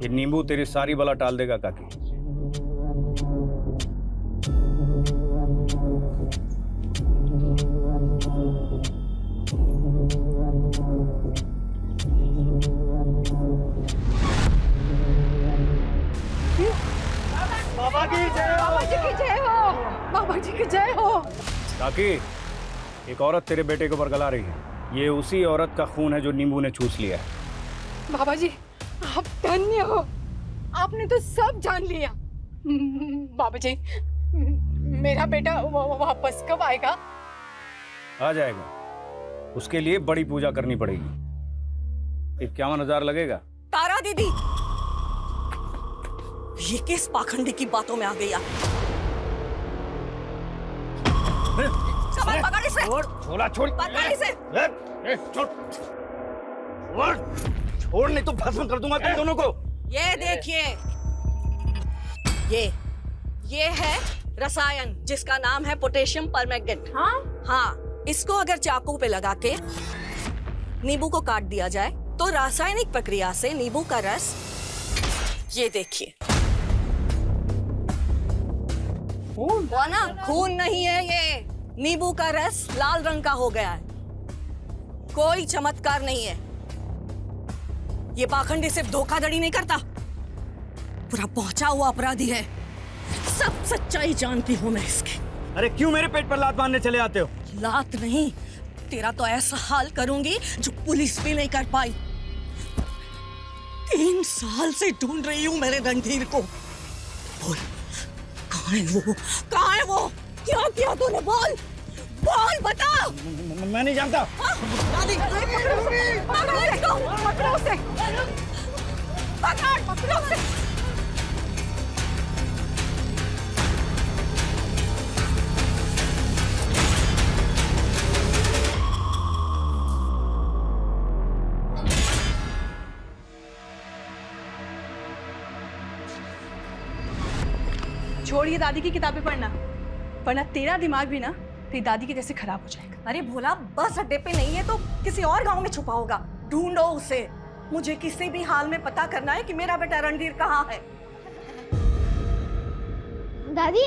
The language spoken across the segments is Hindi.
ये नींबू तेरी सारी बला टाल देगा काकी। बाबा की जय हो। बाबा जी की जय हो। बाबा जी की जय हो। काकी, एक औरत तेरे बेटे के ऊपर गला रही है। ये उसी औरत का खून है जो नींबू ने चूस लिया है। बाबा जी आप धन्य हो, आपने तो सब जान लिया। बाबा जी मेरा बेटा वापस कब आएगा? आ जाएगा, उसके लिए बड़ी पूजा करनी पड़ेगी। 51,000 लगेगा। तारा दीदी, ये किस पाखंडी की बातों में आ गई आप? पकड़ इसे। छोड़ा छोड़। पकड़ इसे। छोड़ नहीं तो भस्म कर दूंगा तुम दोनों को। ये देखिए, ये है रसायन जिसका नाम है पोटेशियम परमैंगनेट। हाँ, इसको अगर चाकू पे लगा के नींबू को काट दिया जाए तो रासायनिक प्रक्रिया से नींबू का रस, ये देखिए, खून नहीं है, ये नींबू का रस लाल रंग का हो गया है। कोई चमत्कार नहीं है। ये पाखंडी सिर्फ धोखाधड़ी नहीं करता, पूरा पहुंचा हुआ अपराधी है। सब सच्चाई जानती हूं मैं इसकी। अरे क्यों मेरे पेट पर लात मारने चले आते हो? लात नहीं, तेरा तो ऐसा हाल करूंगी जो पुलिस भी नहीं कर पाई। 3 साल से ढूंढ रही हूं मेरे रणधीर को। बोल, कहाँ है वो? कहाँ है वो? क्या किया तूने? बोल बोल, बता। मैं नहीं जानता। छोड़िए दादी की किताबें पढ़ना, वरना तेरा दिमाग भी ना तेरी दादी के जैसे खराब हो जाएगा। अरे भोला, बस अड्डे पे नहीं है तो किसी और गांव में छुपा होगा। ढूंढो उसे। मुझे किसी भी हाल में पता करना है कि मेरा बेटा रणधीर कहाँ है। दादी,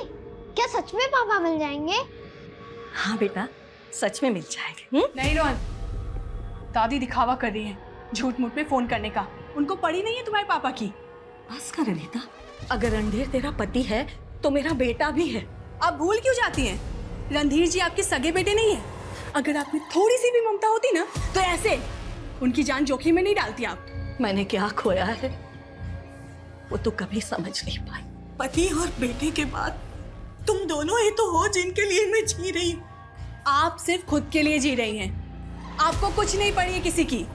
क्या सच में पापा मिल जाएंगे? हाँ बेटा, सच में मिल जाएंगे। नहीं रोहन, दादी दिखावा कर रही है झूठ मूठ पे फोन करने का। उनको पड़ी नहीं है तुम्हारे पापा की। बस कर रीता, अगर रणधीर तेरा पति है तो मेरा बेटा भी है। आप भूल क्यों जाती हैं? रणधीर जी आपके सगे बेटे नहीं है। अगर आप में थोड़ी सी भी ममता होती ना तो ऐसे उनकी जान जोखिम में नहीं डालती आप। मैंने क्या खोया है वो तो कभी समझ नहीं पाई। पति और बेटे के बाद तुम दोनों ही तो हो जिनके लिए मैं जी रही हूँ। आप सिर्फ खुद के लिए जी रही हैं, आपको कुछ नहीं पड़ी है किसी की।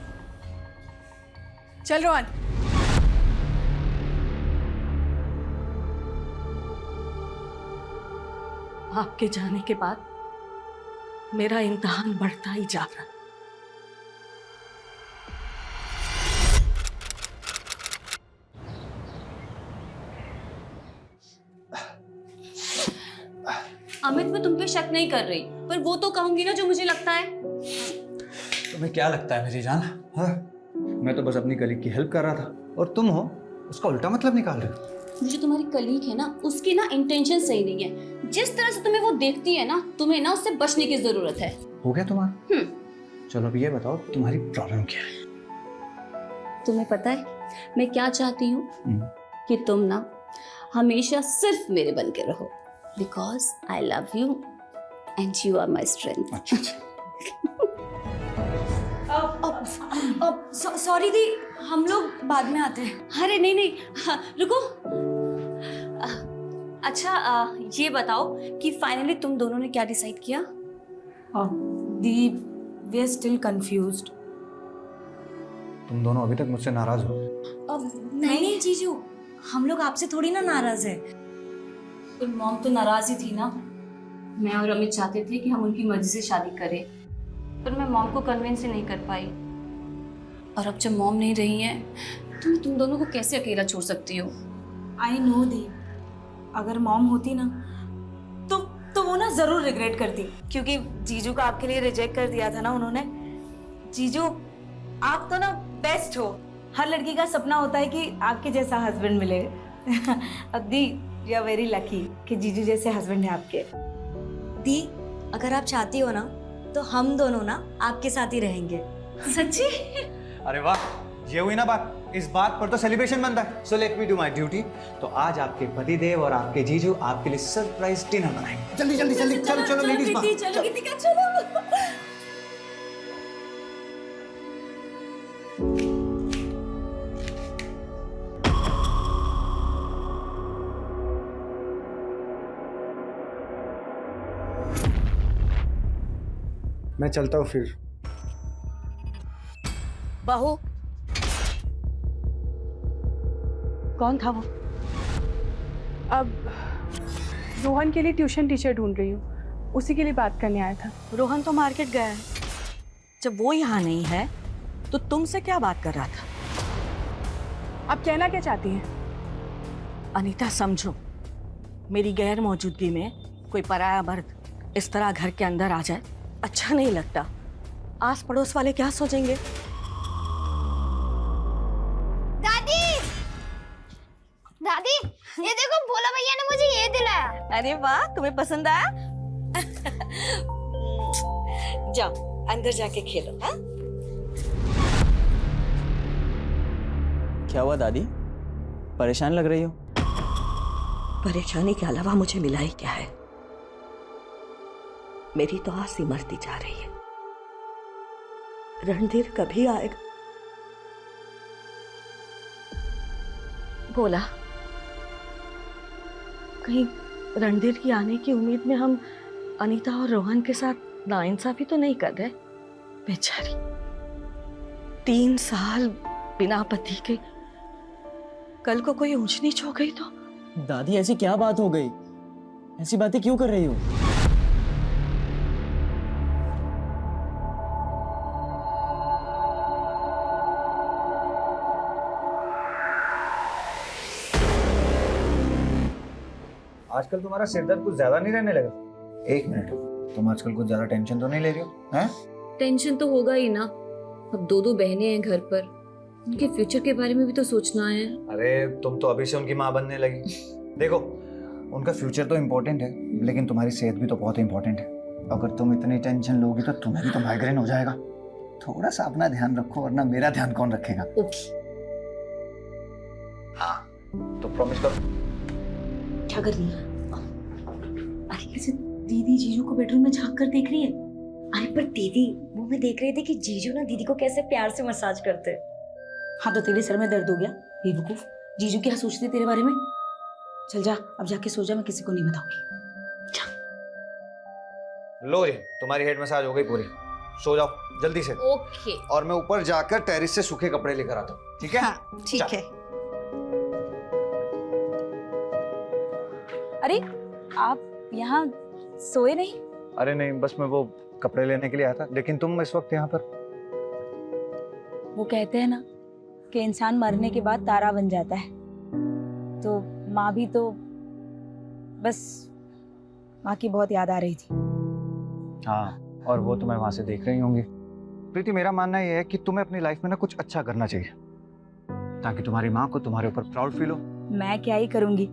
चल रोहन। आपके जाने के बाद मेरा इम्तिहान बढ़ता ही जा रहा। अमित, मैं तुम पे शक नहीं कर रही, पर वो तो कहूंगी ना जो मुझे लगता है। तुम्हें क्या लगता है मेरी जान? हाँ, मैं तो बस अपनी कलीग की हेल्प कर रहा था और तुम हो उसका उल्टा मतलब निकाल रहे हो। जो तुम्हारी कलीग है ना, उसकी ना इंटेंशन सही नहीं है। जिस तरह से तुम्हें वो देखती है ना, तुम्हें ना उससे बचने की जरूरत है। हो गया तुम्हारा? चलो अब ये बताओ तुम्हारी प्रॉब्लम क्या है? तुम्हें पता है मैं क्या चाहती हूँ? कि तुम ना हमेशा सिर्फ मेरे बन के रहो, because I love you and you are my strength. अच्छा। सॉरी दी, हम लोग बाद में आते हैं। अरे नहीं नहीं, हाँ, रुको। अच्छा, ये बताओ कि फाइनली तुम दोनों ने क्या डिसाइड किया? दी, वी आर स्टिल कंफ्यूज्ड। तुम दोनों अभी तक मुझसे नाराज हो? नहीं नहीं जीजू, हम लोग आपसे थोड़ी ना नाराज है। तो मॉम तो नाराज ही थी ना। मैं और अमित चाहते थे कि हम उनकी मर्जी से शादी करें, पर मैं मॉम को कन्विंस ही नहीं कर पाई। और अब जब मॉम नहीं रही है तो मैं तुम दोनों को कैसे अकेला छोड़ सकती हो? आई नो दी, अगर मॉम होती ना तो वो ना जरूर रिग्रेट करती, क्योंकि जीजू को आपके लिए रिजेक्ट कर दिया था ना उन्होंने। जीजू आप तो ना बेस्ट हो, हर लड़की का सपना होता है कि आपके जैसा हस्बैंड मिले। दी यू आर वेरी लकी कि जीजू जैसे हस्बैंड है आपके। दी, अगर आप चाहती हो ना तो हम दोनों ना आपके साथ ही रहेंगे। सच्ची? अरे वाह, ये हुई ना बात। इस बात पर तो सेलिब्रेशन बनता है। So let me do my duty. तो आज आपके पतिदेव और आपके जीजू आपके लिए सरप्राइज डिनर बनाएंगे। जल्दी जल्दी जल्दी, चलो चलो लेडीज बात। चलो गीतिका चलो। मैं चलता हूँ फिर। बहू, कौन था वो? अब रोहन के लिए ट्यूशन टीचर ढूंढ रही हूँ, उसी के लिए बात करने आया था। रोहन तो मार्केट गया है। जब वो यहाँ नहीं है तो तुमसे क्या बात कर रहा था? आप कहना क्या चाहती हैं? अनीता, समझो, मेरी गैर मौजूदगी में कोई पराया मर्द इस तरह घर के अंदर आ जाए अच्छा नहीं लगता। आस पड़ोस वाले क्या सोचेंगे? दादी, दादी, ये देखो भोला भैया ने मुझे ये दिलाया। अरे वाह, तुम्हें पसंद आया? जाओ अंदर जाके खेलो। हाँ? क्या हुआ दादी, परेशान लग रही हो? परेशानी के अलावा मुझे मिला ही क्या है? मेरी तो आस ही मरती जा रही है। रणधीर कभी आएगा? बोला, कहीं रणधीर की आने की उम्मीद में हम अनीता और रोहन के साथ नाइंसाफी तो नहीं कर रहे? बेचारी 3 साल बिना पति के, कल को कोई ऊंच नीच हो गई तो? दादी ऐसी क्या बात हो गई? ऐसी बातें क्यों कर रही हो? आजकल तुम्हारा सिरदर्द कुछ ज्यादा नहीं रहने लगा? 1 मिनट, तुम आजकल कुछ ज्यादा टेंशन तो नहीं ले रही हो? हैं? टेंशन तो होगा ही ना। अब 2 बहनें हैं घर पर, उनके फ्यूचर के बारे में भी तो सोचना है। अरे तुम तो अभी से उनकी माँ बनने लगी। देखो, उनका फ्यूचर तो इम्पोर्टेंट है, लेकिन तुम्हारी सेहत भी तो बहुत इम्पोर्टेंट है। अगर तुम इतनी टेंशन लोगी तो तुम्हें भी तो माइग्रेन हो जाएगा। थोड़ा सा अपना ध्यान रखो, वरना मेरा ध्यान कौन रखेगा? ओके। हाँ, तो प्रॉमिस करो। क्या कर रही है? अरे कैसे दीदी जीजू को बेडरूम में झांक कर देख रही है? अरे पर दीदी मुंह में देख रहे थे कि जीजू ना दीदी को कैसे प्यार से मसाज करते हैं। हाँ तो तेरे सर में दर्द हो गया बेवकूफ। जीजू क्या सोचते तेरे बारे में? चल जा, अब जाके सो जा, मैं किसी को नहीं बताऊंगी। जा। लो, ये तुम्हारी हेड मसाज हो गई पूरी। सो जाओ जल्दी से। ओके। और मैं ऊपर जाकर टेरिस से सूखे कपड़े लेकर आता हूँ, ठीक है? हाँ, ठीक है। अरे आप यहाँ सोए नहीं? अरे नहीं, बस मैं वो कपड़े लेने के लिए आया था। लेकिन तुम इस वक्त यहाँ पर? वो कहते हैं ना कि इंसान मरने के बाद तारा बन जाता है, तो माँ भी तो बस माँ की बहुत याद आ रही थी। हाँ, और वो तुम्हें वहां से देख रही होंगी। प्रीति, मेरा मानना ये है कि तुम्हें अपनी लाइफ में ना कुछ अच्छा करना चाहिए, ताकि तुम्हारी माँ को तुम्हारे ऊपर प्राउड फील हो। मैं क्या ही करूँगी,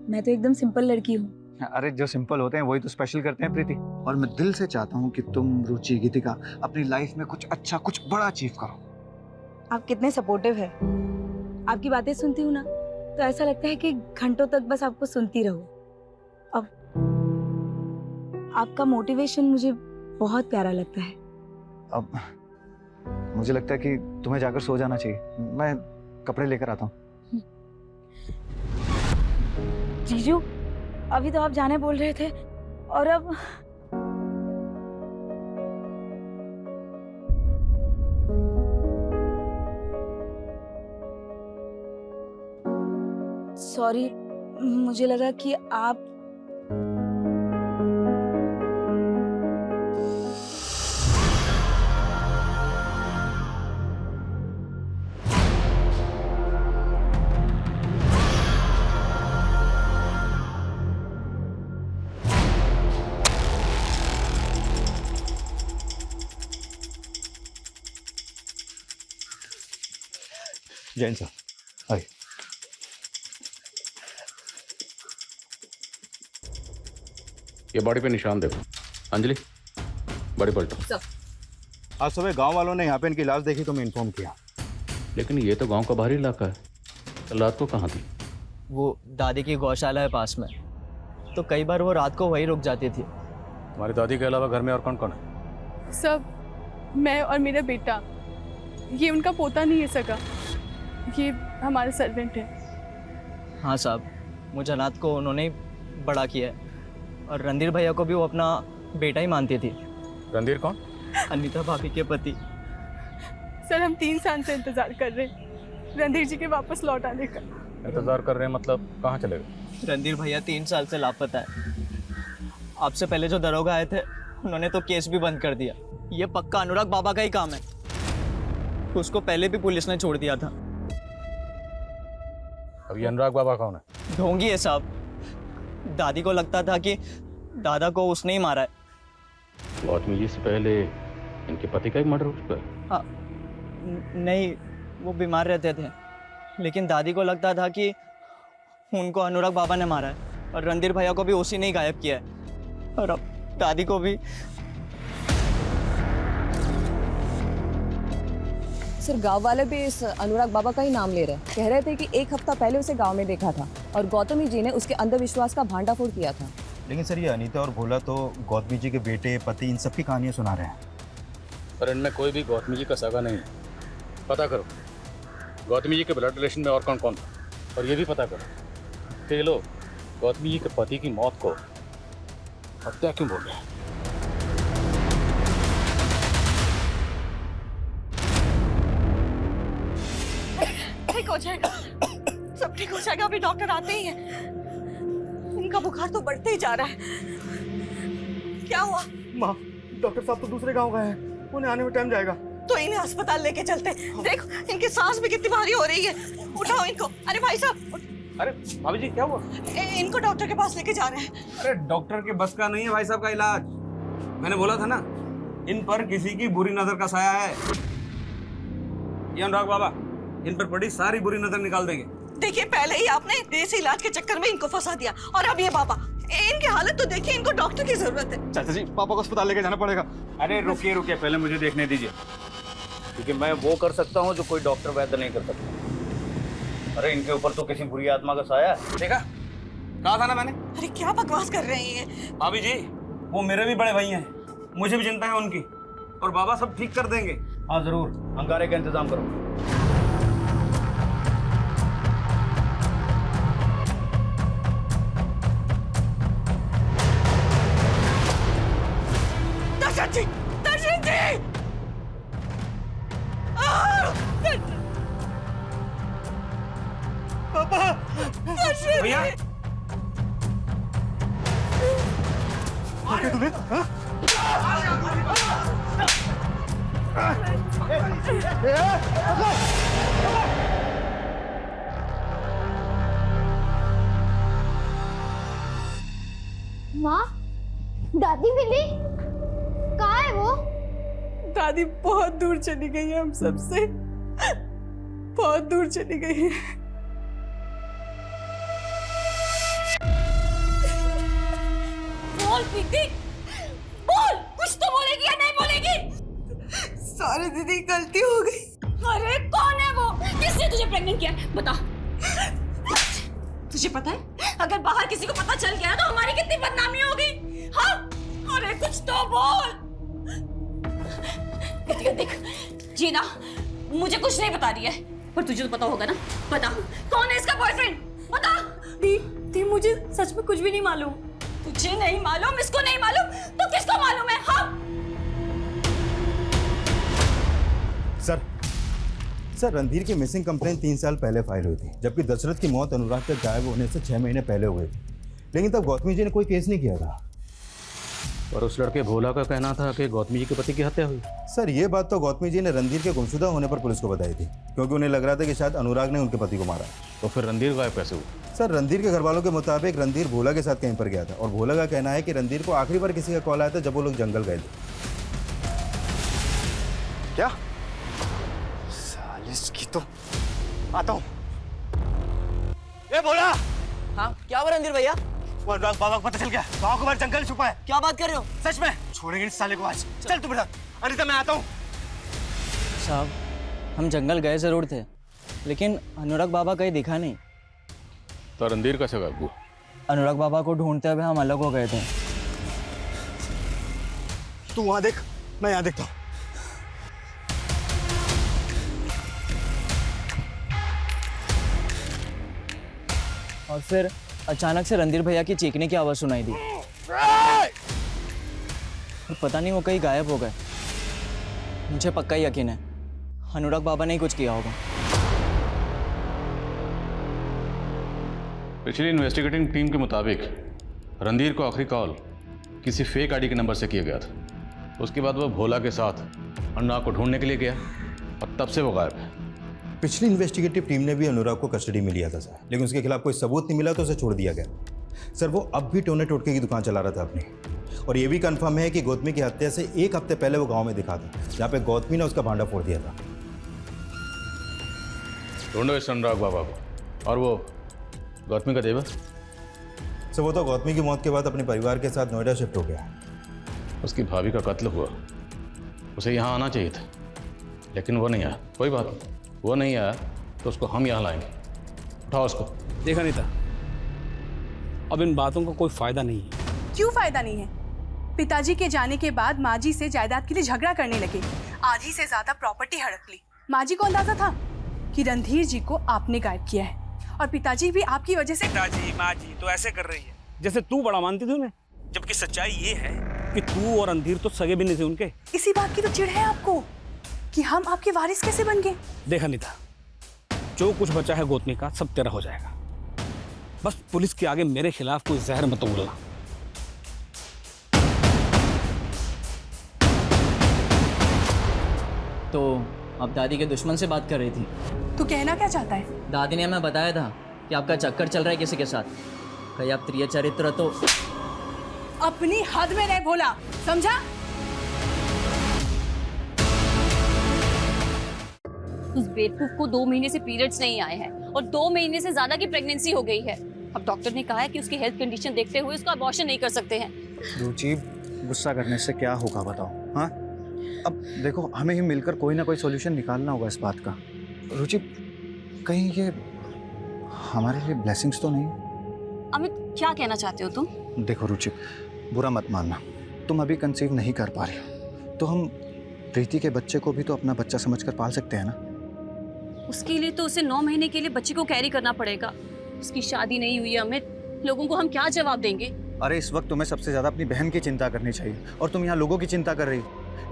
मैं तो एकदम सिंपल लड़की हूँ। अरे जो सिंपल होते हैं वही तो स्पेशल करते हैं प्रीति। और मैं दिल से चाहता हूँ कि तुम, रुचि, गीतिका अपनी लाइफ में कुछ अच्छा, कुछ बड़ा अचीव करो। आप कितने सपोर्टिव है। आपकी बातें सुनती हूँ ना तो ऐसा लगता है कि घंटों तक बस आपको सुनती रहूं। अब आपका मोटिवेशन मुझे बहुत प्यारा लगता है। अब मुझे लगता है कि तुम्हें जाकर सो जाना चाहिए। मैं कपड़े लेकर आता हूँ। जीजू, अभी तो आप जाने बोल रहे थे और अब सॉरी, मुझे लगा कि आप जैन साहब आइए। ये बॉडी पे निशान देखो। अंजलि, बॉडी पलटो। आज सुबह गांव वालों ने यहाँ पे इनकी लाश देखी तो मैं इन्फॉर्म किया। लेकिन ये तो गांव का बाहरी इलाका है, कल रात को कहाँ थी? वो दादी की गौशाला है पास में, तो कई बार वो रात को वहीं रुक जाती थी। तुम्हारी दादी के अलावा घर में और कौन कौन है? सब मैं और मेरा बेटा। ये उनका पोता नहीं है सगा, ये हमारे सर्वेंट है। हाँ साहब, मुझे रात को उन्होंने ही बड़ा किया है, और रणधीर भैया को भी वो अपना बेटा ही मानती थी। रणधीर कौन? अनीता भाभी के पति। सर हम 3 साल से इंतजार कर रहे हैं रणधीर जी के वापस लौट आने का। इंतजार कर रहे हैं मतलब कहाँ चले गए? रणधीर भैया 3 साल से लापता है। आपसे पहले जो दरोगा आए थे उन्होंने तो केस भी बंद कर दिया। ये पक्का अनुराग बाबा का ही काम है। उसको पहले भी पुलिस ने छोड़ दिया था। अब ये अनुराग बाबा कौन है? ढोंगी है साहब। दादी को लगता था कि दादा को उसने ही मारा है। गौतमी जी से पहले इनके पति का एक मर्डर हो चुका है। हाँ, नहीं, वो बीमार रहते थे, लेकिन दादी को लगता था कि उनको अनुराग बाबा ने मारा है, और रणधीर भैया को भी उसी ने ही गायब किया है, और अब दादी को भी। सर गांव वाले भी इस अनुराग बाबा का ही नाम ले रहे हैं। कह रहे थे कि 1 हफ्ता पहले उसे गांव में देखा था और गौतमी जी ने उसके अंधविश्वास का भांडाफोड़ किया था। लेकिन सर ये अनीता और भोला तो गौतमी जी के बेटे पति इन सब की कहानियाँ सुना रहे हैं। पर इनमें कोई भी गौतमी जी का सगा नहीं है। पता करो गौतमी जी के ब्लड रिलेशन में और कौन कौन था, और ये भी पता करो कि ये लोग गौतमी जी के पति की मौत को हत्या क्यों बोल रहे हैं। ठीक हो जाएगा, सब ठीक हो जाएगा। अभी डॉक्टर आते ही हैं। इनका बुखार तो बढ़ते ही जा रहा है। क्या हुआ? माँ, डॉक्टर साहब तो दूसरे गांव गए हैं, उन्हें आने में टाइम जाएगा। तो इन्हें अस्पताल लेके चलते। देखो इनकी सांस भी कितनी भारी हो रही है। उठाओ इनको। अरे भाई साहब। अरे भाभी जी क्या हुआ? इनको डॉक्टर के पास लेके जा रहे हैं। अरे डॉक्टर के बस का नहीं है भाई साहब का इलाज। मैंने बोला था ना, इन पर किसी की बुरी नजर का साया है। ये अनुराग बाबा इन पर पड़ी सारी बुरी नजर निकाल देंगे। देखिए पहले ही आपने देसी इलाज के चक्कर में इनको फंसा दिया, और अब ये बाबा। इनकी हालत तो देखिए, इनको डॉक्टर की जरूरत है। चाचा जी, पापा को अस्पताल लेके जाना पड़ेगा। अरे रुकिए रुकिए, पहले मुझे देखने दीजिए, क्योंकि मैं वो कर सकता हूँ जो कोई डॉक्टर वैद्य नहीं कर सकता। अरे इनके ऊपर तो किसी बुरी आत्मा का साया है। देखा, कहा था ना मैंने। अरे क्या बकवास कर रहे हैं ये? भाभी जी वो मेरे भी बड़े भाई हैं, मुझे भी चिंता है उनकी, और बाबा सब ठीक कर देंगे। हाँ जरूर, अंगारे का इंतजाम करो। दर्शन जी, दर्शन जी! पापा, भैया तुम्हें माँ, दादी मिली? कहाँ है वो? दादी बहुत दूर चली गई है, हम सबसे बहुत दूर चली गई है। बोल दीदी, बोल। कुछ तो बोलेगी या नहीं बोलेगी? सारी दीदी गलती हो गई। अरे कौन है वो? किसने तुझे प्रेग्नेंट किया? बता। तुझे पता है अगर बाहर किसी को पता चल गया तो हमारी कितनी बदनामी होगी? हाँ? अरे कुछ तो बोल। देख जीना मुझे कुछ नहीं बता रही है, पर तुझे तो पता होगा ना। बता कौन है इसका बॉयफ्रेंड? बता। दी मुझे सच में कुछ भी नहीं मालूम। तुझे नहीं मालूम, इसको नहीं मालूम, तो किसको मालूम है? हाँ? सर रणधीर की मिसिंग कंप्लेंट 3 साल पहले फाइल हुई थी, जबकि दशरथ की मौत अनुराग के गायब होने से 6 महीने पहले हुई थी। लेकिन तब गौतमी जी ने कोई केस नहीं किया था। और उस लड़के भोला का कहना था कि गौतमी जी के पति की हत्या हुई। सर ये बात तो गौतमी जी ने रणधीर के गुमशुदा होने पर पुलिस को बताई थी, क्योंकि उन्हें लग रहा था कि शायद अनुराग ने उनके पति को मारा। तो फिर रणधीर गायब कैसे हुआ? सर रणधीर के घर वालों के मुताबिक रणधीर भोला के साथ कहीं पर गया था, और भोला का कहना है कि रणधीर को आखिरी बार किसी का कॉल आया था जब वो लोग जंगल गए थे। क्या? सालिस की तो आता हूँ। ए बोला। हाँ क्या हुआ रणधीर भैया? वो अनुराग बाबा को पता चल गया, गाँव के बाहर जंगल छुपा है। क्या बात कर रहे हो? सच में छोड़ेंगे इस साले को आज। चल तू मेरे साथ। अनिता मैं आता हूँ। साहब हम जंगल गए जरूर थे, लेकिन अनुराग बाबा कहीं दिखा नहीं। तो रणधीर कैसे गायब हुआ? अनुराग बाबा को ढूंढते हुए हम अलग हो गए थे। तू वहां देख, मैं यहाँ देखता हूँ। और फिर अचानक से रणधीर भैया की चीखने की आवाज सुनाई दी और पता नहीं वो कहीं गायब हो गए। मुझे पक्का यकीन है अनुराग बाबा ने ही कुछ किया होगा। पिछली इन्वेस्टिगेटिंग टीम के मुताबिक रणधीर को आखिरी कॉल किसी फेक आईडी के नंबर से किया गया था। उसके बाद वो भोला के साथ अनुराग को ढूंढने के लिए गया और तब से वो गायब है। पिछली इन्वेस्टिगेटिव टीम ने भी अनुराग को कस्टडी में लिया था सर, लेकिन उसके खिलाफ कोई सबूत नहीं मिला तो उसे छोड़ दिया गया। सर वो अब भी टोने टोटके की दुकान चला रहा था अपनी, और ये भी कंफर्म है कि गौतमी की हत्या से 1 हफ्ते पहले वो गांव में दिखा था, जहाँ पे गौतमी ने उसका भांडा फोड़ दिया था। ढूंढो इस अनुराग बाबा को। और वो गौतमी का देवर? सर वो तो गौतमी की मौत के बाद अपने परिवार के साथ नोएडा शिफ्ट हो गया। उसकी भाभी का कत्ल हुआ, उसे यहाँ आना चाहिए था, लेकिन वो नहीं आया। कोई बात नहीं, वो नहीं आया तो उसको हम यहाँ लाएंगे। उठाओ उसको। देखा नहीं था, अब इन बातों का कोई फायदा नहीं है। क्यों फायदा नहीं है? पिताजी के जाने के बाद माँ जी से जायदाद के लिए झगड़ा करने लगे, आधी से ज्यादा प्रॉपर्टी हड़प ली। माँ जी को अंदाजा था कि रणधीर जी को आपने गायब किया है, और पिताजी भी आपकी वजह से। पिताजी माँ जी तो ऐसे कर रही है जैसे तू बड़ा मानती थी उन्हें, जबकि सच्चाई ये है कि तू और रणधीर तो सगे भी नहीं थे उनके। इसी बात की तो चिढ़ है आपको कि हम आपके वारिस कैसे बन गए। देखा नहीं था, जो कुछ बचा है गौतमी का सब तेरा हो जाएगा। बस पुलिस के आगे मेरे खिलाफ कोई जहर मत उगलना। तो अब दादी के दुश्मन से बात कर रही थी। तू कहना क्या चाहता है? दादी ने हमें बताया था कि आपका चक्कर चल रहा है किसी के साथ। कहीं आप प्रिय चरित्र तो। अपनी हद में रह भोला, समझा? उस बेवकूफ को 2 महीने से पीरियड्स नहीं आए हैं और 2 महीने से ज्यादा की प्रेगनेंसी हो गई है। अब डॉक्टर ने कहा है कि उसकी हेल्थ कंडीशन देखते हुए उसका अबॉर्शन नहीं कर सकते हैं। रुचि गुस्सा करने से क्या होगा बताओ? हाँ अब देखो हमें ही मिलकर कोई ना कोई सॉल्यूशन निकालना होगा इस बात का। रुचि कहीं ये हमारे लिए ब्लेसिंग्स तो नहीं? अमित क्या कहना चाहते हो तुम? देखो रुचि बुरा मत मानना, तुम अभी कंसीव नहीं कर पा रही हो तो हम प्रीति के बच्चे को भी तो अपना बच्चा समझकर पाल सकते हैं ना। उसके लिए तो उसे 9 महीने के लिए बच्चे को कैरी करना पड़ेगा। उसकी शादी नहीं हुई है अमित, लोगों को हम क्या जवाब देंगे? अरे इस वक्त तुम्हें सबसे ज्यादा अपनी बहन की चिंता करनी चाहिए और तुम यहाँ लोगों की चिंता कर रही हो।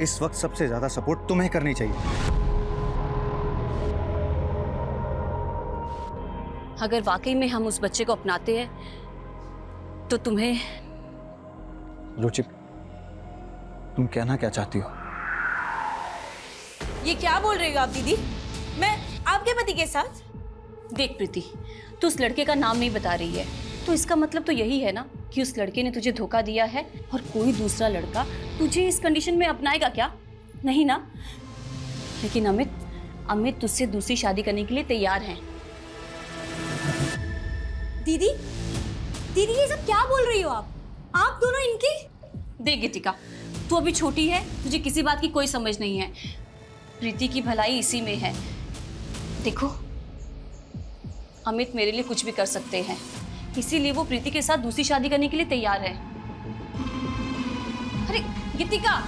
इस वक्त सबसे ज्यादा सपोर्ट तुम्हें करनी चाहिए। अगर वाकई में हम उस बच्चे को अपनाते हैं तो तुम्हें। रुचि तुम कहना क्या चाहती हो? ये क्या बोल रही हो आप दीदी? मैं आपके पति के साथ? देख प्रीति, तू उस लड़के का नाम नहीं बता रही है, तो इसका मतलब तो यही है ना कि उस लड़के ने तुझे धोखा दिया है और कोई दूसरा लड़का तुझे इस कंडीशन में अपनाएगा क्या? नहीं ना? लेकिन अमित तुझसे दूसरी शादी करने के लिए तैयार है। दीदी ये सब क्या बोल रही हो आप दोनों इनकी? देख गीतिका, तू अभी छोटी है, तुझे किसी बात की कोई समझ नहीं है। प्रीति की भलाई इसी में है। देखो अमित मेरे लिए कुछ भी कर सकते हैं, इसीलिए वो प्रीति के साथ दूसरी शादी करने के लिए तैयार है। अरे गीतिका,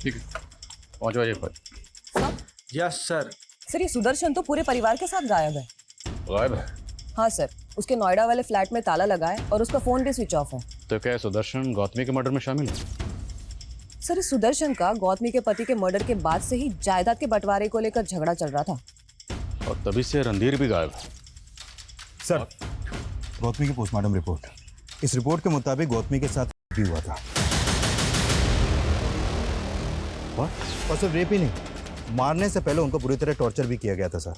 ठीक है पहुंच जाइए पर। Yes sir. सर ये सुदर्शन तो पूरे परिवार के साथ गायब है। गायब है? हाँ सर, उसके नोएडा वाले फ्लैट में ताला लगा है और उसका फोन भी स्विच ऑफ है। तो क्या सुदर्शन गौतमी के मर्डर में शामिल है? सर इस सुदर्शन का गौतमी के पति के मर्डर के बाद से ही जायदाद के बंटवारे को लेकर झगड़ा चल रहा था और तभी से रणधीर भी गायब है। सर गौतमी की पोस्टमार्टम रिपोर्ट, इस रिपोर्ट के मुताबिक गौतमी के साथ भी हुआ था। और सिर्फ रेप ही नहीं, मारने से पहले उनको पूरी तरह टॉर्चर भी किया गया था सर।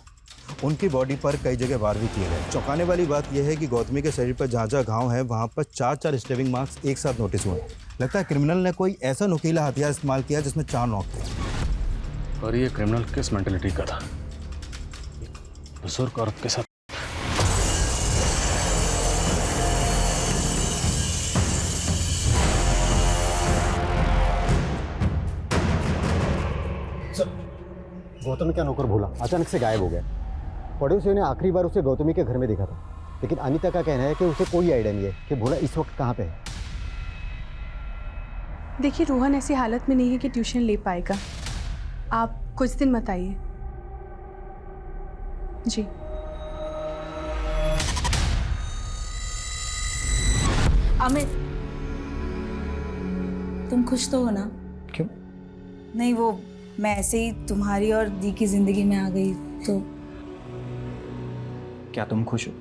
उनकी बॉडी पर कई जगह वार भी किए गए। चौंकाने वाली बात यह है कि गौतमी के शरीर पर जहाँ जहाँ घाव है वहाँ पर 4 स्टेबिंग मार्क्स एक साथ नोटिस हुए। लगता है क्रिमिनल ने कोई ऐसा नुकीला हथियार इस्तेमाल किया जिसमें 4 नॉक थे। और ये क्रिमिनल किस मेंटेलिटी का था? बुजुर्ग औरत के साथ। गौतमी का नौकर भोला अचानक से गायब हो गया। पड़ोसियों ने आखिरी बार उसे गौतमी के घर में देखा था, लेकिन अनीता का कहना है कि उसे कोई आइडिया नहीं है कि भोला इस वक्त कहाँ पे है। देखिए, रोहन ऐसी हालत में नहीं है कि ट्यूशन ले पाएगा। आप कुछ दिन मत आइए। जी। अमित, तुम खुश तो हो ना? क्यों? नहीं, वो मैं ऐसे ही तुम्हारी और दी की जिंदगी में आ गई तो। क्या तुम खुश हो?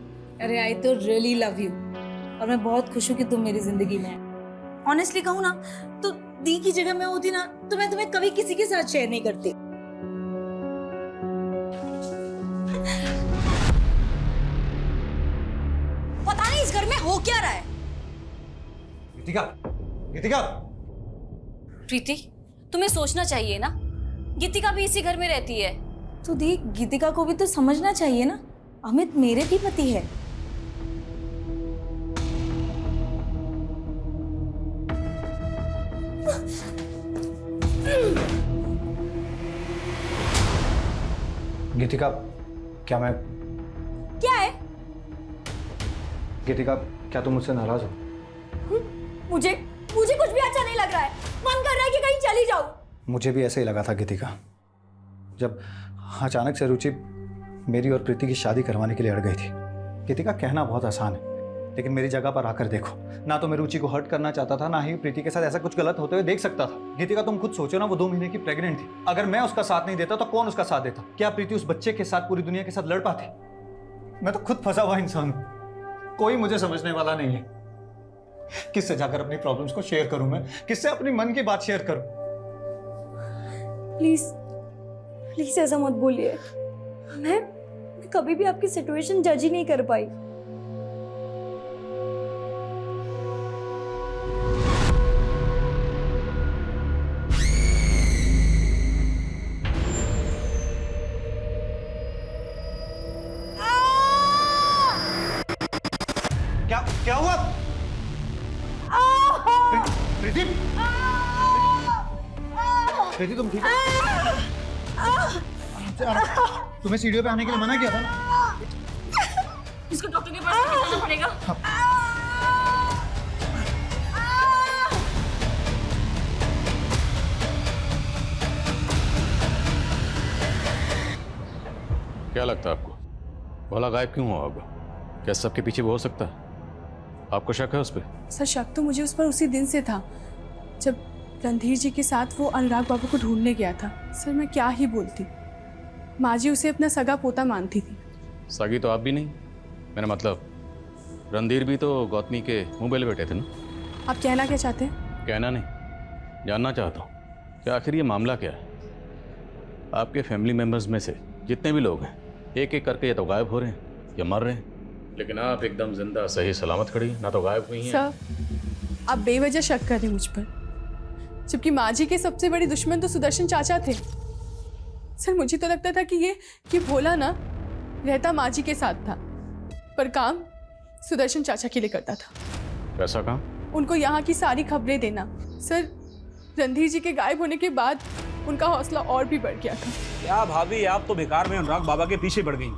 अरे आई तो रियली लव यू, और मैं बहुत खुश हूँ कि तुम मेरी जिंदगी में है। ऑनेस्टली कहूँ ना तो दी की जगह मैं होती ना तो मैं तुम्हें कभी किसी के साथ शेयर नहीं करती। पता नहीं इस घर में हो क्या रहा है। गीतिका, गीतिका। प्रीति, तुम्हें सोचना चाहिए ना, गीतिका भी इसी घर में रहती है। तो दी, गीतिका को भी तो समझना चाहिए ना, अमित मेरे भी पति है। गीतिका, क्या मैं क्या है? गीतिका, क्या तुम मुझसे नाराज हो? मुझे कुछ भी अच्छा नहीं लग रहा है। मन कर रहा है कि कहीं चली जाऊं। मुझे भी ऐसे ही लगा था गीतिका, जब अचानक से रुचि मेरी और प्रीति की शादी करवाने के लिए अड़ गई थी। गीतिका, कहना बहुत आसान है, लेकिन मेरी जगह पर आकर देखो। ना तो मैं रुचि को हर्ट करना चाहता था, ना ही प्रीति के साथ ऐसा कुछ गलत होते हुए देख सकता था। गीतिका, तुम खुद सोचो ना, वो 2 महीने की प्रेग्नेंट थी। अगर मैं उसका साथ नहीं देता तो कौन उसका साथ देता? क्या प्रीति उस बच्चे के साथ पूरी दुनिया के साथ लड़ पाती? मैं तो खुद फंसा हुआ इंसान हूं, कोई मुझे समझने वाला नहीं है। किससे जाकर अपनी प्रॉब्लम्स को शेयर करूं मैं? किससे अपनी मन की बात शेयर करूं? प्लीज प्लीज ऐसा मत बोलिए। मैं कभी भी आपकी सिचुएशन जज ही नहीं कर पाई। क्या हुआ? प्रीति, प्रीति तुम ठीक हो? तुम्हें सीढ़ियों पे आने के लिए मना किया था ना? इसको डॉक्टर के पास लेके जाना पड़ेगा। क्या लगता है आपको भोला गायब क्यों हुआ होगा? क्या सबके पीछे वो हो सकता है? आपको शक है उस पर? सर, शक तो मुझे उस पर उसी दिन से था जब रणधीर जी के साथ वो अनुराग बाबू को ढूंढने गया था। सर, मैं क्या ही बोलती, माँ जी उसे अपना सगा पोता मानती थी। सगी तो आप भी नहीं, मेरा मतलब रणधीर भी तो गौतमी के मुंह बेले बैठे थे ना। आप कहना क्या चाहते हैं? कहना नहीं, जानना चाहता हूँ कि आखिर ये मामला क्या है। आपके फैमिली मेंबर्स में से जितने भी लोग हैं, एक एक करके या तो गायब हो रहे हैं या मर रहे हैं, लेकिन आप एकदम जिंदा सही सलामत खड़ी, ना तो गायब हुई हैं। सर, आप बेवजह शक कर रहे हैं मुझ पर, जबकि माँ जी के सबसे बड़े दुश्मन तो सुदर्शन चाचा थे। सर, मुझे तो लगता था कि भोला ना रहता माँ जी के साथ था, पर काम सुदर्शन चाचा के लिए करता था। कैसा काम? उनको यहाँ की सारी खबरें देना। सर, रणधीर जी के गायब होने के बाद उनका हौसला और भी बढ़ गया था। क्या भाभी, आप तो बेकार में अनुराग बाबा के पीछे पड़ गई।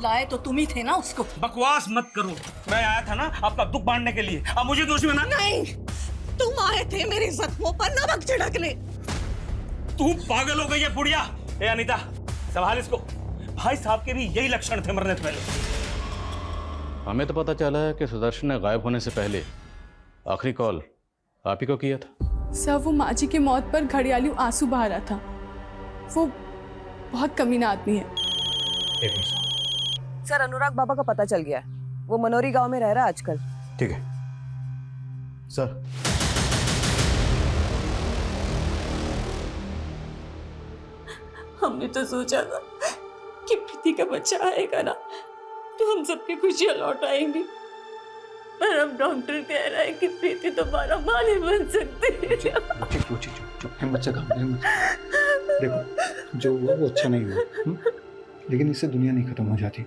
लाए तो तुम ही थे ना उसको। बकवास मत करो, मैं आया था ना आपका दुख बांटने के लिए। अब मुझे दोषी बना? नहीं, तुम आए थे मेरे जख्मों पर नमक छिड़कने। तू पागल हो गई है बुढ़िया। ए अनीता, संभाल इसको। भाई साहब के भी यही लक्षण थे मरने से पहले। हमें तो पता चला है कि सुदर्शन ने गायब होने से पहले आखिरी कॉल आप ही को किया था। सर, वो माँ जी की मौत पर घड़ियाली आंसू बहा रहा था। वो बहुत कमीना आदमी है। सर, अनुराग बाबा का पता चल गया है। वो मनोरी गांव में रह रहा है आजकल। ठीक है सर। हमने तो सोचा था कि प्रीति का बच्चा आएगा ना तो हम सबकी खुशियां लौट आएंगी। पर अब डॉक्टर कह रहा है कि प्रीति दोबारा मां नहीं बन सकती। चुप बच्चा देखो जो हुआ वो अच्छा नहीं हुआ, लेकिन इससे दुनिया नहीं खत्म हो जाती।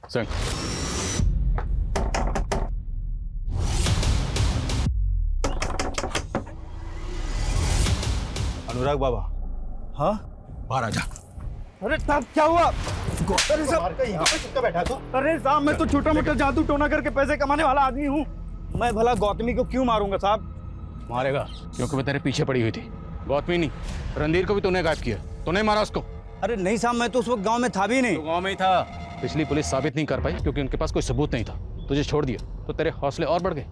सिंह, अनुराग बाबा, हाँ बाहर आ जा। अरे साहब क्या हुआ? अरे साहब बैठा तो। अरे साहब मैं तो छोटा मोटा जादू टोना करके पैसे कमाने वाला आदमी हूँ। मैं भला गौतमी को क्यों मारूंगा साहब? मारेगा क्योंकि वो तेरे पीछे पड़ी हुई थी। गौतमी नहीं, रणधीर को भी तूने गायब किया। तूने मारा उसको? अरे नहीं साहब, मैं तो उस वक्त गांव में था भी नहीं। तो गांव में ही था। पिछली पुलिस साबित नहीं कर पाई क्योंकि उनके पास कोई सबूत नहीं था। तुझे छोड़ दिया तो तेरे हौसले और बढ़ गए।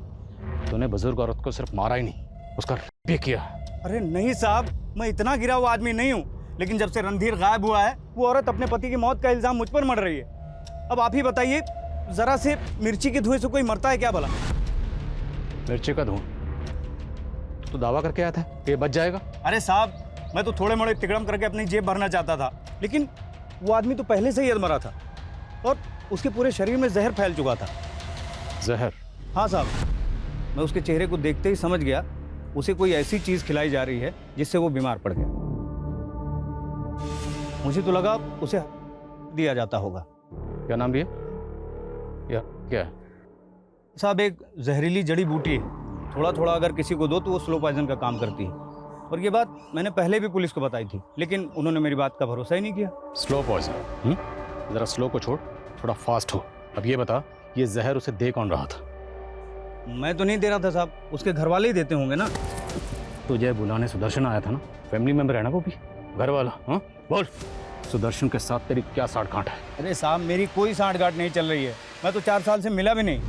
तूने बुजुर्ग औरत को सिर्फ मारा ही नहीं, उसका रेप भी किया। अरे नहीं साहब, मैं इतना गिरा हुआ आदमी नहीं हूँ, लेकिन जब से रणधीर गायब हुआ है वो औरत अपने पति की मौत का इल्जाम मुझ पर मढ़ रही है। अब आप ही बताइए, जरा से मिर्ची के धुएं से कोई मरता है क्या भला? मिर्ची का धुआं? तो दावा करके आया था कि ये बच जाएगा। अरे साहब, मैं तो थोड़े मोड़े तिकड़म करके अपनी जेब भरना चाहता था, लेकिन वो आदमी तो पहले से ही मरा था और उसके पूरे शरीर में जहर फैल चुका था। जहर? हाँ साहब, मैं उसके चेहरे को देखते ही समझ गया उसे कोई ऐसी चीज खिलाई जा रही है जिससे वो बीमार पड़ गया। मुझे तो लगा उसे दिया जाता होगा। क्या नाम दिया? या क्या? साहब एक जहरीली जड़ी बूटी है, थोड़ा थोड़ा अगर किसी को दो तो वो स्लो पॉइजन का काम करती है। और ये बात मैंने पहले भी पुलिस को बताई थी, लेकिन उन्होंने मेरी बात का भरोसा ही नहीं किया। Slow poison? जरा स्लो को छोड़, थोड़ा फास्ट हो। अब ये बता, ये जहर उसे दे कौन रहा था? मैं तो नहीं दे रहा था साहब, उसके घर वाले ही देते होंगे ना। तुझे बुलाने सुदर्शन आया था ना, फैमिली मेंबर है ना वो भी, घर वाला। हाँ बोल, सुदर्शन के साथ तेरी क्या साठ गांठ है? अरे साहब मेरी कोई साठ गांठ नहीं चल रही है, मैं तो 4 साल से मिला भी नहीं।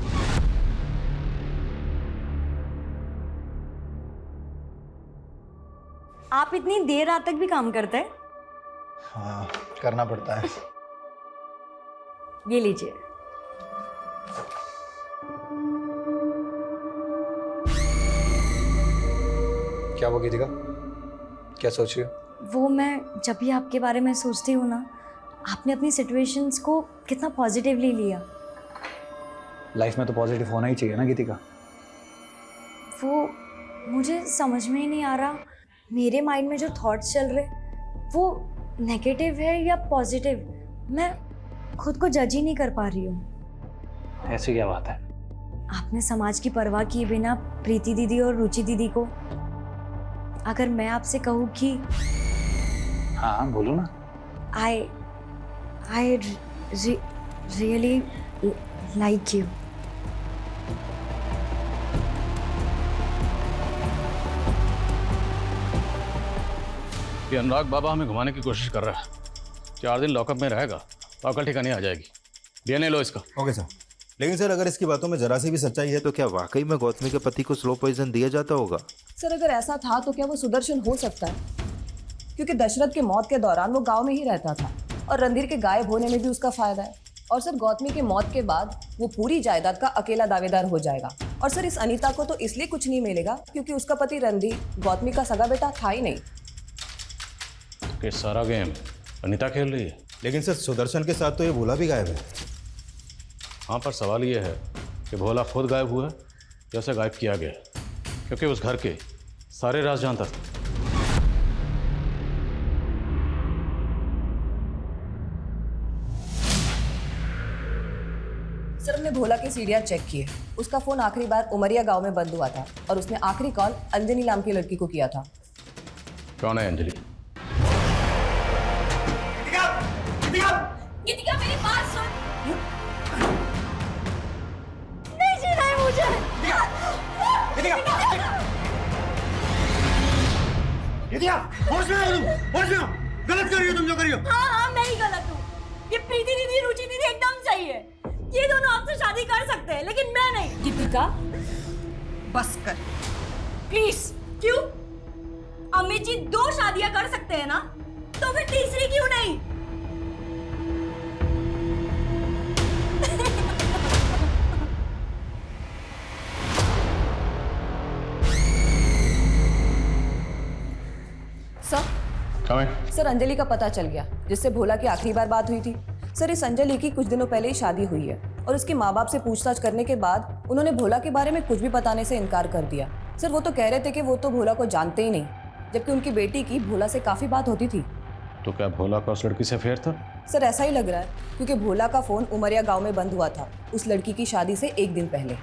आप इतनी देर रात तक भी काम करते हैं? हाँ, करना पड़ता है। ये लीजिए। क्या वो गीतिका, क्या सोच रही हो? वो मैं जब भी आपके बारे में सोचती हूँ ना, आपने अपनी सिचुएशंस को कितना पॉजिटिवली लिया। लाइफ में तो पॉजिटिव होना ही चाहिए ना गीतिका। वो मुझे समझ में ही नहीं आ रहा, मेरे माइंड में जो थॉट्स चल रहे वो नेगेटिव है या पॉजिटिव, मैं खुद को जज ही नहीं कर पा रही हूँ। ऐसी क्या बात है? आपने समाज की परवाह किए बिना प्रीति दीदी और रुचि दीदी को, अगर मैं आपसे कहूँ कि हाँ बोलो ना। I really like you. ये अनुराग बाबा हमें घुमाने की कोशिश कर रहा है। 4 दिन लॉकअप में रहेगा तो अकल ठिकाने आ जाएगी। डीएनए लो इसका। Okay sir. लेकिन सर अगर इसकी बातों में जरा सी भी सच्चाई है तो क्या वाकई में गौतमी के पति को स्लो पॉइजन दिया जाता होगा? सर अगर ऐसा था तो क्या वो सुदर्शन हो सकता है? क्योंकि दशरथ के मौत के दौरान वो गांव में ही रहता था और रणधीर के गायब होने में भी उसका फायदा है। और सर गौतमी के मौत के बाद वो पूरी जायदाद का अकेला दावेदार हो जाएगा। और सर इस अनीता को तो इसलिए कुछ नहीं मिलेगा क्योंकि उसका पति रणधीर गौतमी का सगा बेटा था ही नहीं। कि सारा गेम अनीता खेल रही है। लेकिन सर सुदर्शन के साथ तो ये भोला भी गायब है। हाँ, पर सवाल ये है कि भोला खुद गायब हुआ है या उसे गायब किया गया, क्योंकि उस घर के सारे राज जानता था। सर हमने भोला की सीढ़ियां चेक की है। उसका फोन आखिरी बार उमरिया गांव में बंद हुआ था और उसने आखिरी कॉल अंजनी नाम की लड़की को किया था। कौन है अंजलि? गीतिका मेरी बात सुन। नहीं जीना है मुझे। गीतिका, होश में आओ तुम, होश में आओ। गलत कर रही हो तुम जो कर रही हो। हाँ मैं ही गलत हूँ। ये प्रीति दीदी रुचि दीदी एकदम सही है। ये दोनों आपसे शादी कर सकते हैं लेकिन मैं नहीं। गीतिका बस कर प्लीज। क्यों? अमित जी 2 शादियां कर सकते हैं ना, तो फिर तीसरी क्यों नहीं? सर अंजलि का पता चल गया, जिससे भोला की आखिरी बार बात हुई थी। सर इस अंजलि की कुछ दिनों पहले ही शादी हुई है और उसके माँ बाप से पूछताछ करने के बाद उन्होंने भोला के बारे में कुछ भी बताने से इनकार कर दिया। सर वो तो कह रहे थे कि वो तो भोला को जानते ही नहीं, जबकि उनकी बेटी की भोला से काफ़ी बात होती थी। तो क्या भोला का उस लड़की से अफेयर था? सर ऐसा ही लग रहा है, क्योंकि भोला का फ़ोन उमरिया गाँव में बंद हुआ था उस लड़की की शादी से एक दिन पहले।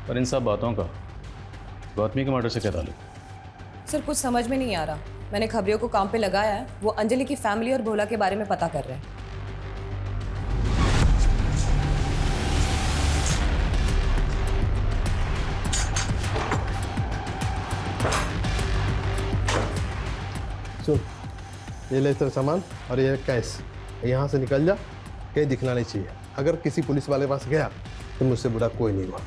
पर इन सब बातों का गौतमी के मर्डर से क्या ताल्लुक? सर कुछ समझ में नहीं आ रहा। मैंने खबरियों को काम पे लगाया है, वो अंजलि की फैमिली और भोला के बारे में पता कर रहे हैं। सुन, ये ले तेरा सामान और ये कैश, यहाँ से निकल जा, कहीं दिखना नहीं चाहिए। अगर किसी पुलिस वाले पास गया तो मुझसे बुरा कोई नहीं हुआ।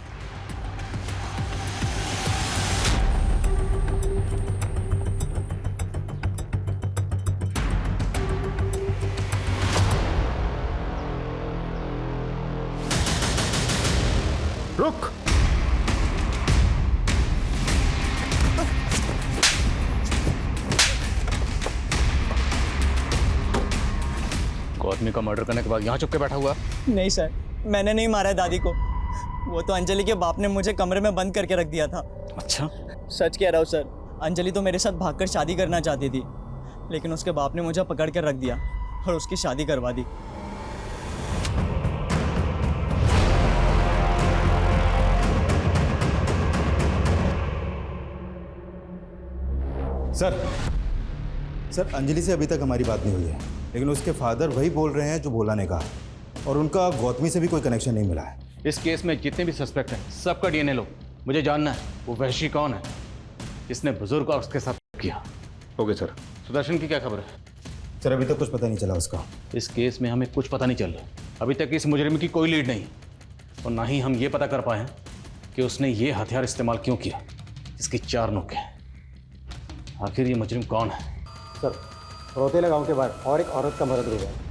रुक। गौतमी का मर्डर करने के बाद यहाँ चुप के बैठा हुआ? नहीं सर, मैंने नहीं मारा है दादी को। वो तो अंजलि के बाप ने मुझे कमरे में बंद करके रख दिया था। अच्छा? सच कह रहा हूँ सर, अंजलि तो मेरे साथ भागकर शादी करना चाहती थी, लेकिन उसके बाप ने मुझे पकड़ कर रख दिया और उसकी शादी करवा दी। सर अंजलि से अभी तक हमारी बात नहीं हुई है, लेकिन उसके फादर वही बोल रहे हैं जो भोला ने कहा, और उनका गौतमी से भी कोई कनेक्शन नहीं मिला है। इस केस में जितने भी सस्पेक्ट हैं सबका डीएनए लो। मुझे जानना है वो वहशी कौन है जिसने बुजुर्ग और उसके साथ किया। Okay sir. सुदर्शन की क्या खबर है? सर अभी तक कुछ पता नहीं चला उसका। इस केस में हमें कुछ पता नहीं चल रहा। अभी तक इस मुजरिम की कोई लीड नहीं, और ना ही हम ये पता कर पाए हैं कि उसने ये हथियार इस्तेमाल क्यों किया जिसकी 4 नोक हैं। आखिर ये मुजरिम कौन है? सर रोतेला गांव के बाहर और एक औरत का मर्डर हुआ है।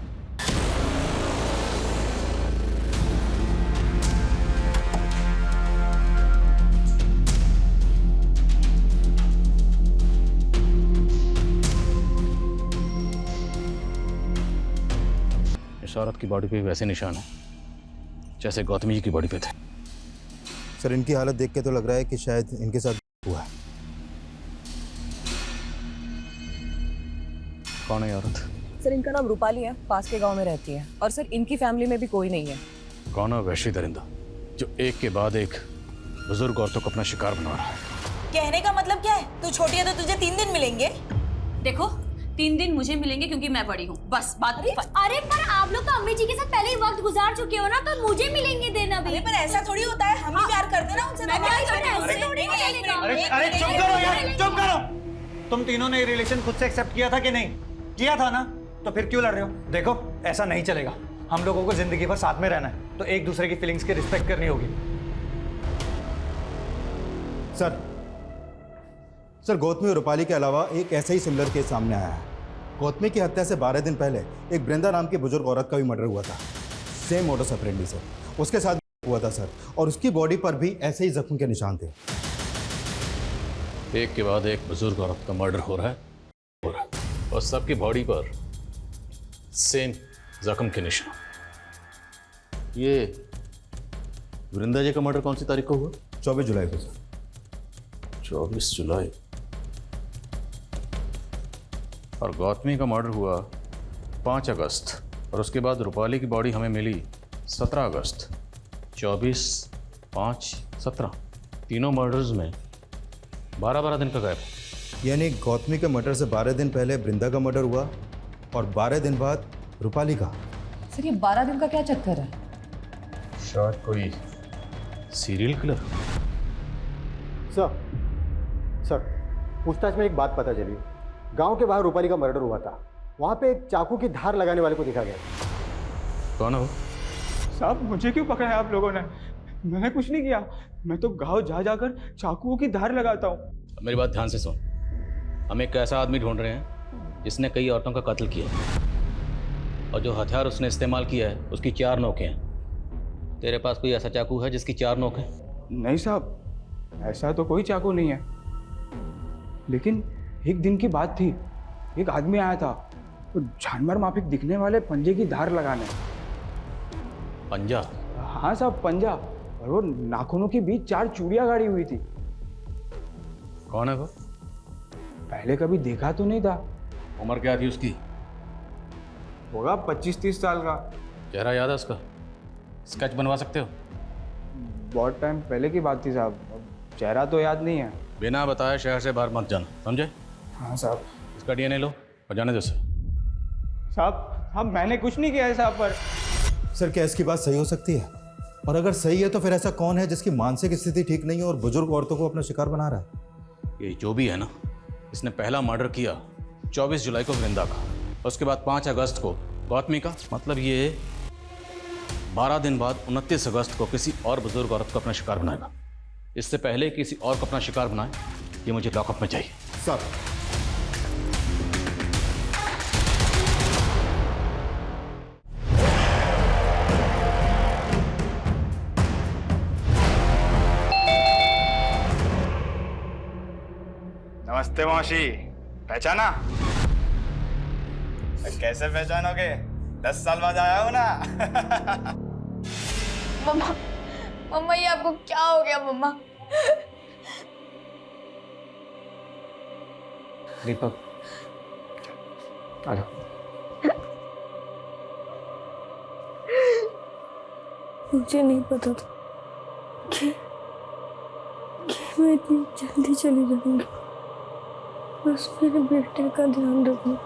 इस औरत की बॉडी पे वैसे निशान है जैसे गौतमी जी की बॉडी पे थे। सर इनकी हालत देख के तो लग रहा है कि शायद इनके साथ हुआ है। कौन है ये औरत? सर इनका नाम रूपाली है, पास के गांव में रहती है, और सर इनकी फैमिली में भी कोई नहीं है। कौन है वहशी दरिंदा जो एक के बाद एक बुजुर्ग औरतों को अपना शिकार बना रहा है? कहने का मतलब क्या है? तू छोटी है तो तुझे 3 दिन मिलेंगे। देखो 3 दिन मुझे मिलेंगे क्योंकि मैं बड़ी हूँ, बस बात। अरे पर आप लोग तो अम्मी जी के साथ पहले ही वक्त गुजार चुके हो ना, तो मुझे मिलेंगे देना भी। अरे पर ऐसा थोड़ी होता है, हम ही प्यार करते ना उनसे। अरे चुप करो यार, चुप करो। तुम तीनों ने रिलेशन खुद से एक्सेप्ट किया था कि नहीं? किया था ना, तो फिर क्यों लड़ रहे हो? देखो ऐसा नहीं चलेगा। हम लोगों को जिंदगी भर साथ में रहना है, तो एक दूसरे की फीलिंग्स की रिस्पेक्ट करनी होगी। सर गौतमी और रूपाली के अलावा एक ऐसा ही सिमिलर केस सामने आया है। गौतमी की हत्या से 12 दिन पहले एक वृंदा नाम की बुजुर्ग औरत का भी मर्डर हुआ था, सेम मोडस ऑपरेंडी सर। उसके साथ हुआ था सर, और उसकी बॉडी पर भी ऐसे ही जख्म के निशान थे। एक के बाद एक बुजुर्ग औरत का मर्डर हो रहा है और सबकी बॉडी पर सेम जख्म के निशान। ये वृंदा जी का मर्डर कौन सी तारीख को हुआ? 24 जुलाई को सर। 24 जुलाई। और गौतमी का मर्डर हुआ 5 अगस्त, और उसके बाद रूपाली की बॉडी हमें मिली 17 अगस्त। 24, 5, 17 तीनों मर्डर्स में 12-12 दिन का गैप है। यानी गौतमी के मर्डर से 12 दिन पहले वृंदा का मर्डर हुआ और 12 दिन बाद रूपाली का। सर ये 12 दिन का क्या चक्कर है? शायद कोई सीरियल किलर। सर पूछताछ में एक बात पता चली। गांव के बाहर रूपाली का मर्डर हुआ था, वहां पे एक चाकू की धार लगाने वाले को देखा गया। कौन है वो? साहब मुझे क्यों पकड़ा है आप लोगों ने? मैंने कुछ नहीं किया, मैं तो गांव जा जाकर चाकुओं की धार लगाता हूँ। मेरी बात ध्यान से सुन। हम एक ऐसा आदमी ढूंढ रहे हैं जिसने कई औरतों का कत्ल किया, और जो हथियार उसने इस्तेमाल किया है उसकी 4 नोकें हैं। तेरे पास कोई ऐसा चाकू है जिसकी 4 नोक है? नहीं साहब, ऐसा तो कोई चाकू नहीं है, लेकिन एक दिन की बात थी एक आदमी आया था वो जानवर माफिक दिखने वाले पंजे की धार लगाने। पंजा? हाँ साहब, पंजा। और वो नाखूनों के बीच 4 चूड़ियां गाड़ी हुई थी। कौन है वो? पहले कभी देखा तो नहीं था। उम्र क्या थी उसकी? होगा 25-30 साल का। चेहरा याद है उसका? स्केच बनवा सकते हो? बहुत टाइम पहले की बात थी साहब, अब चेहरा तो याद नहीं है। बिना बताए शहर से बाहर मत जाना, समझे? हाँ साहब। इसका डीएनए लो और जाने दो उसे। साहब मैंने कुछ नहीं किया है साहब पर। सर क्या इसकी बात सही हो सकती है? और अगर सही है तो फिर ऐसा कौन है जिसकी मानसिक स्थिति ठीक नहीं है और बुजुर्ग औरतों को अपना शिकार बना रहा है? ये जो भी है ना, इसने पहला मर्डर किया 24 जुलाई को वृंदा का, उसके बाद 5 अगस्त को गौतमी का। मतलब ये 12 दिन बाद 29 अगस्त को किसी और बुजुर्ग औरत को अपना शिकार बनाएगा। इससे पहले किसी और को अपना शिकार बनाए, ये मुझे लॉकअप में चाहिए। सर नमस्ते मौसी, पहचाना? कैसे पहचानोगे? 10 साल बाद आया हूं ना। मम्मा, मम्मा ये आपको क्या हो गया मम्मा? दीपक, आ जाओ। मुझे नहीं पता था कि मैं इतनी जल्दी चली जाऊंगी। बस मेरे बेटे का ध्यान रखना।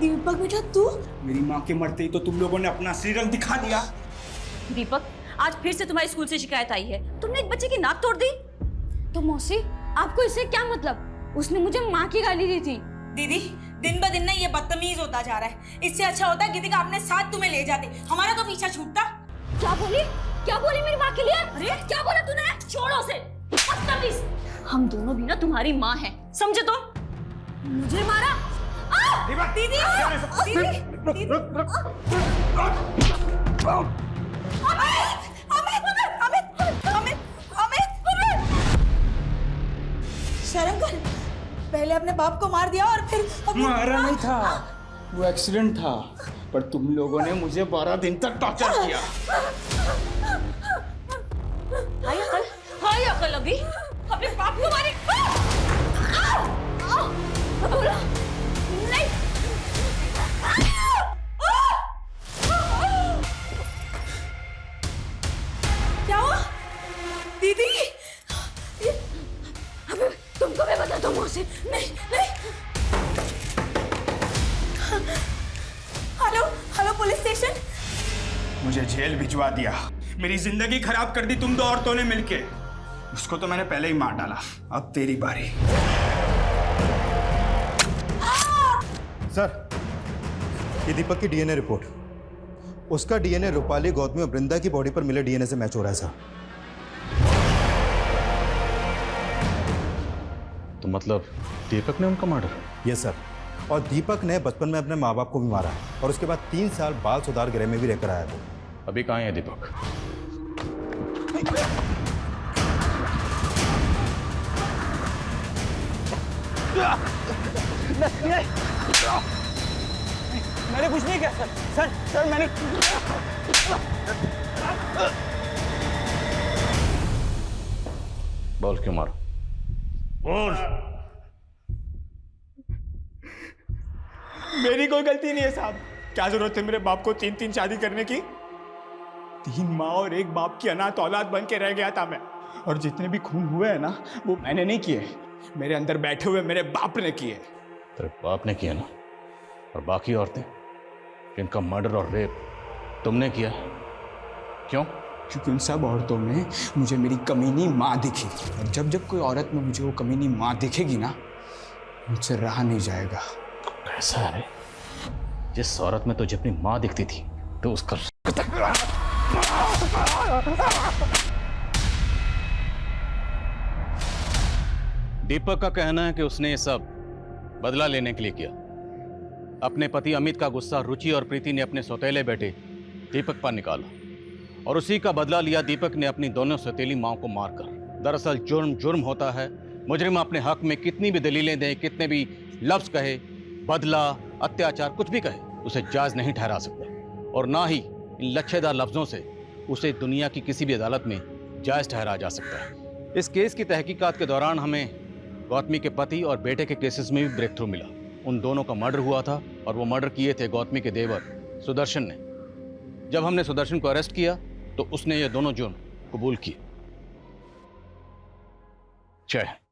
दीपक बेटा, तू? मेरी माँ के मरते ही तो तुम लोगों ने अपना सीरियल दिखा दिया। दीपक, आज फिर से तुम्हारे स्कूल से शिकायत आई है। तुमने एक बच्चे की नाक तोड़ दी। तो मौसी, आपको इससे क्या मतलब? उसने मुझे माँ की गाली दी थी। दीदी, दिन ब दिन ना ये बदतमीज होता जा रहा है। इससे अच्छा होता है गीतिका अपने साथ तुम्हें ले जाते, हमारा तो पीछा छूटता। क्या बोली? क्या बोली मेरी माँ के लिए? अरे क्या बोला तूने? छोड़ो उसे, बदतमीज। हम दोनों भी ना तुम्हारी माँ हैं, समझे? तो मुझे मारा? दीदी, शर्म कर। पहले अपने बाप को मार दिया और फिर मारा नहीं था, वो एक्सीडेंट था। पर तुम लोगों ने मुझे 12 दिन तक टॉर्चर किया। हाय अकल अभी अपने बाप को मारे। नहीं। क्या हुआ दीदी? अबे तुमको मैं बताता हूँ उसे। नहीं नहीं। Hello police station. मुझे जेल भिजवा दिया, मेरी जिंदगी खराब कर दी तुम 2 औरतों ने मिलके। उसको तो मैंने पहले ही मार डाला, अब तेरी बारी। सर ये दीपक की डीएनए रिपोर्ट, उसका डीएनए रूपाली, गौतमी और वृंदा की बॉडी पर मिले डीएनए से मैच हो रहा है सर। तो मतलब दीपक ने उनका मर्डर? Yes sir. और दीपक ने बचपन में अपने माँ बाप को भी मारा और उसके बाद 3 साल बाल सुधार गृह में भी रहकर आया था। अभी कहाँ है दीपक? मैंने कुछ नहीं किया सर। सर मैंने बोल क्यों मारा? बोल। मेरी कोई गलती नहीं है साहब। क्या जरूरत है मेरे बाप को 3-3 शादी करने की? 3 माँ और 1 बाप की अनाथ औलाद बन के रह गया था मैं। और जितने भी खून हुए हैं ना, वो मैंने नहीं किए, मेरे अंदर बैठे हुए मेरे बाप ने किए। तेरे बाप ने किया ना? और बाकी औरतें जिनका मर्डर और रेप तुमने किया, क्यों? क्योंकि उन सब औरतों में मुझे मेरी कमीनी माँ दिखी। और जब जब कोई औरत में मुझे वो कमीनी माँ दिखेगी ना, मुझसे रहा नहीं जाएगा। ऐसा है, जिस औरत में तुझे अपनी माँ दिखती थी तो उसका दीपक का कहना है कि उसने ये सब बदला लेने के लिए किया। अपने पति अमित का गुस्सा रुचि और प्रीति ने अपने सौतेले बेटे दीपक पर निकाला और उसी का बदला लिया दीपक ने अपनी दोनों सौतेली माँ को मारकर। दरअसल जुर्म जुर्म होता है। मुजरिम अपने हक में कितनी भी दलीलें दें, कितने भी लफ्ज कहे, बदला, अत्याचार, कुछ भी कहे, उसे जायज़ नहीं ठहरा सकता और ना ही इन लच्छेदार लफ्ज़ों से उसे दुनिया की किसी भी अदालत में जायज़ ठहराया जा सकता है। इस केस की तहकीकात के दौरान हमें गौतमी के पति और बेटे के केसेस में भी ब्रेक थ्रू मिला। उन दोनों का मर्डर हुआ था और वो मर्डर किए थे गौतमी के देवर सुदर्शन ने। जब हमने सुदर्शन को अरेस्ट किया तो उसने ये दोनों जुर्म कबूल किए। जय हिंद।